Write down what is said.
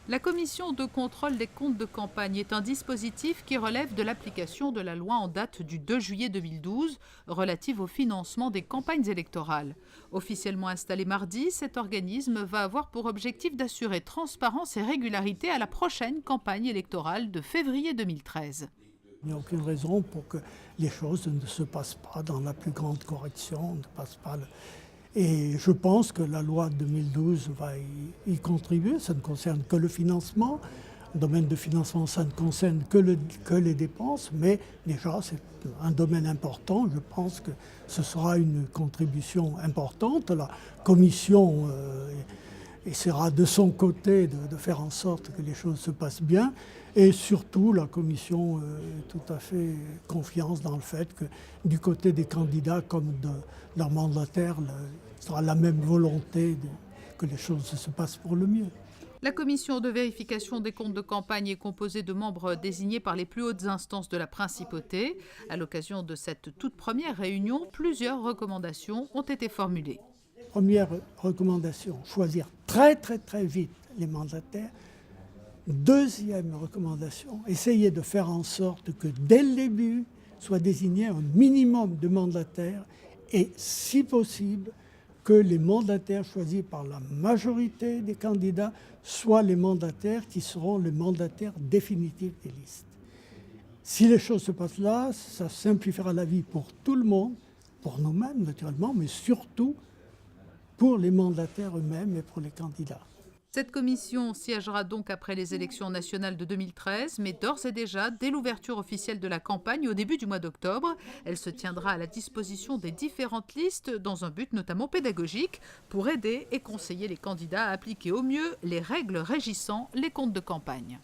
La commission de contrôle des comptes de campagne est un dispositif qui relève de l'application de la loi en date du 2 juillet 2012 relative au financement des campagnes électorales. Officiellement installé mardi, cet organisme va avoir pour objectif d'assurer transparence et régularité à la prochaine campagne électorale de février 2013. Il n'y a aucune raison pour que les choses ne se passent pas dans la plus grande correction, ne passent pas. Et je pense que la loi de 2012 va y contribuer. Ça ne concerne que le financement. Le domaine de financement, ça ne concerne que les dépenses, mais déjà c'est un domaine important. Je pense que ce sera une contribution importante. La Commission essaiera de son côté de faire en sorte que les choses se passent bien. Et surtout, la Commission est tout à fait confiance dans le fait que du côté des candidats comme de leurs mandataires, il sera la même volonté que les choses se passent pour le mieux. La commission de vérification des comptes de campagne est composée de membres désignés par les plus hautes instances de la principauté. À l'occasion de cette toute première réunion, plusieurs recommandations ont été formulées. Première recommandation, choisir très vite les mandataires. Deuxième recommandation, essayer de faire en sorte que dès le début soit désigné un minimum de mandataires et si possible que les mandataires choisis par la majorité des candidats soient les mandataires qui seront les mandataires définitifs des listes. Si les choses se passent là, ça simplifiera la vie pour tout le monde, pour nous-mêmes naturellement, mais surtout pour les mandataires eux-mêmes et pour les candidats. Cette commission siégera donc après les élections nationales de 2013, mais d'ores et déjà, dès l'ouverture officielle de la campagne au début du mois d'octobre, elle se tiendra à la disposition des différentes listes dans un but notamment pédagogique pour aider et conseiller les candidats à appliquer au mieux les règles régissant les comptes de campagne.